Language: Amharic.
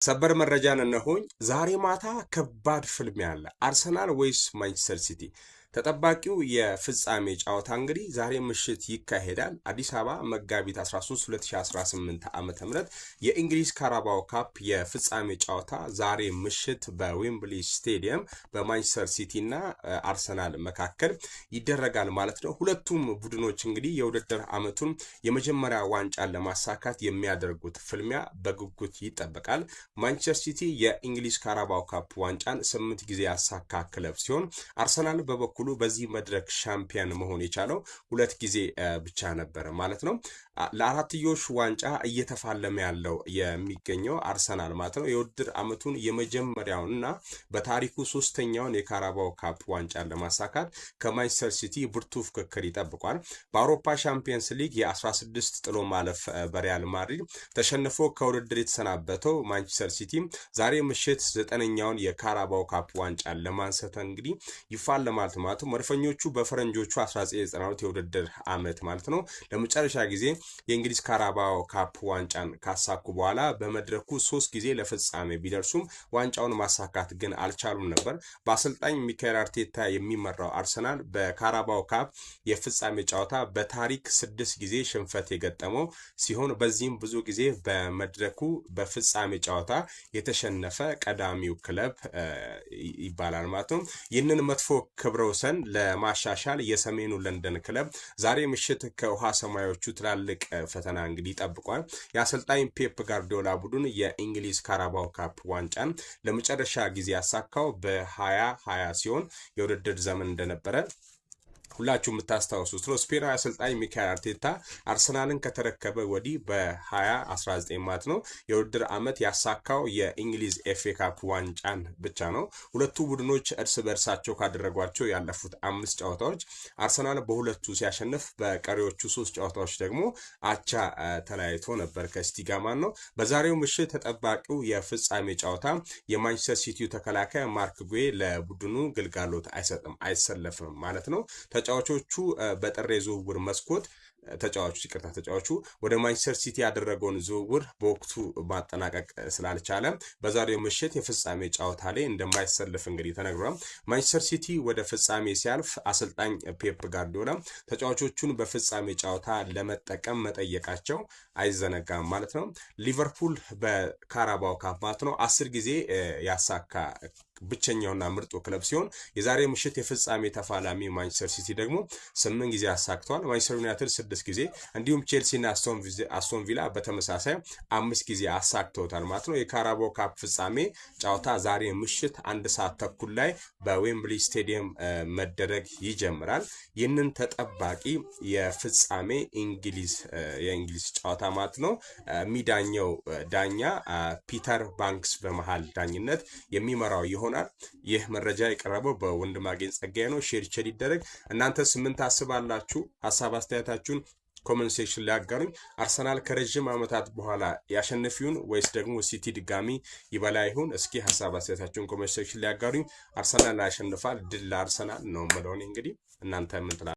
ሰበር መረጃን እነሆኝ። ዛሬ ማታ ከባድ ፍልሚያ አለ። አርሰናል ወይስ ማንቸስተር ሲቲ? ተጠባቂው የፍጻሜ ጨዋታ እንግዲህ ዛሬ ምሽት ይካሄዳል። አዲስ አበባ መጋቢት 13 2018 ዓ.ም የእንግሊዝ ካራባኦ ካፕ የፍጻሜ ጨዋታ ዛሬ ምሽት በዌምብሊ ስቴዲየም በማንቸስተር ሲቲ እና አርሰናል መካከል ይደረጋል ማለት ነው። ሁለቱም ቡድኖች እንግዲህ የውድድር ዓመቱን የመጀመሪያ ዋንጫን ለማሳካት የሚያደርጉት ፍልሚያ በጉጉት ይጠበቃል። ማንቸስተር ሲቲ የእንግሊዝ ካራባኦ ካፕ ዋንጫን 8 ጊዜ ያሳካ ክለብ ሲሆን አርሰናል በበኩሉ በዚህ መድረክ ሻምፒዮን መሆን የቻለው 2 ጊዜ ብቻ ነበር ማለት ነው። ለአራትዮሽ ዋንጫ እየተፋለመ ያለው የሚገኘው አርሰናል ማለት ነው የውድድር ዓመቱን የመጀመሪያውና በታሪኩ 3ኛውን የካራባኦ ካፕ ዋንጫን ለማሳካት ከማንቸስተር ሲቲ ብርቱ ፍክክር ይጠብቋል። በአውሮፓ ቻምፒየንስ ሊግ የ16 ጥሎ ማለፍ በሪያል ማድሪድ ተሸንፎ ከውድድር የተሰናበተው ማንቸስተር ሲቲ ዛሬ ምሽት 9ኛውን የካራባኦ ካፕ ዋንጫን ለማንሳት እንግዲህ ይፋለማል ማለት ነው። መድፈኞቹ በፈረንጆቹ 1992 የውድድር ዓመት ማለት ነው ለመጨረሻ ጊዜ የእንግሊዝ ካራባኦ ካፕ ዋንጫን ካሳኩ በኋላ በመድረኩ 3 ጊዜ ለፍጻሜ ቢደርሱም ዋንጫውን ማሳካት ግን አልቻሉም ነበር። በአሰልጣኝ ሚካኤል አርቴታ የሚመራው አርሰናል በካራባኦ ካፕ የፍጻሜ ጨዋታ በታሪክ 6 ጊዜ ሽንፈት የገጠመው ሲሆን በዚህም ብዙ ጊዜ በመድረኩ በፍጻሜ ጨዋታ የተሸነፈ ቀዳሚው ክለብ ይባላል ማለት ነው። ይህንን መጥፎ ክብረ ወሰን ለማሻሻል የሰሜኑ ለንደን ክለብ ዛሬ ምሽት ከውሃ ሰማያዎቹ ትላልቅ ፈተና እንግዲህ ጠብቋል። የአሰልጣኝ ፔፕ ጋርዲዮላ ቡድን የእንግሊዝ ካራባኦ ካፕ ዋንጫን ለመጨረሻ ጊዜ ያሳካው በ2020 ሲሆን የውድድር ዘመን እንደነበረ ሁላችሁ የምታስታውሱት ነው። ስፔናዊ አሰልጣኝ ሚካኤል አርቴታ አርሰናልን ከተረከበ ወዲህ በ2019 ማለት ነው የውድድር ዓመት ያሳካው የእንግሊዝ ኤፍኤ ካፕ ዋንጫን ብቻ ነው። ሁለቱ ቡድኖች እርስ በርሳቸው ካደረጓቸው ያለፉት 5 ጨዋታዎች አርሰናል በሁለቱ ሲያሸንፍ በቀሪዎቹ 3 ጨዋታዎች ደግሞ አቻ ተለያይቶ ነበር ከሲቲ ጋር ማለት ነው። በዛሬው ምሽት ተጠባቂው የፍጻሜ ጨዋታ የማንቸስተር ሲቲው ተከላካይ ማርክ ጉዌ ለቡድኑ ግልጋሎት አይሰለፍም ማለት ነው። ተጫዋቾቹ በጥር የዝውውር መስኮት ተጫዋቹ ወደ ማንቸስተር ሲቲ ያደረገውን ዝውውር በወቅቱ ማጠናቀቅ ስላልቻለ በዛሬው ምሽት የፍጻሜ ጨዋታ ላይ እንደማይሰለፍ እንግዲህ ተነግሯል። ማንቸስተር ሲቲ ወደ ፍጻሜ ሲያልፍ አሰልጣኝ ፔፕ ጋርዲዮላ ተጫዋቾቹን በፍጻሜ ጨዋታ ለመጠቀም መጠየቃቸው አይዘነጋም ማለት ነው። ሊቨርፑል በካራባኦ ካፕ ማለት ነው 10 ጊዜ ያሳካ ብቸኛውና ምርጡ ክለብ ሲሆን የዛሬ ምሽት የፍጻሜ ተፋላሚ ማንቸስተር ሲቲ ደግሞ 8 ጊዜ አሳክቷል። ማንቸስተር ዩናይትድ 6 ጊዜ እንዲሁም ቼልሲና አስቶን ቪላ በተመሳሳይ 5 ጊዜ አሳክተውታል ማለት ነው። የካራባኦ ካፕ ፍጻሜ ጨዋታ ዛሬ ምሽት 1 ሰዓት ተኩል ላይ በዌምብሊ ስቴዲየም መደረግ ይጀምራል። ይህንን ተጠባቂ የፍጻሜ የእንግሊዝ ጨዋታ ማለት ነው የሚዳኘው ዳኛ ፒተር ባንክስ በመሃል ዳኝነት የሚመራው ይሆናል። ይህ መረጃ የቀረበው በወንድማገኝ ጸጋዬ ነው። ሼር ይደረግ። እናንተስ ምን ታስባላችሁ? ሐሳብ አስተያየታችሁን ኮሜንት ሴክሽን ላይ አጋሩኝ። አርሰናል ከረጅም ዓመታት በኋላ ያሸነፊውን ወይስ ደግሞ ሲቲ ድጋሚ ይበላ ይሁን? እስኪ ሐሳብ አስተያየታችሁን ኮሜንት ሴክሽን ላይ አጋሩኝ። አርሰናል ያሸንፋል። ድል ለአርሰናል ነው ማለት ነው። እንግዲህ እናንተ ምን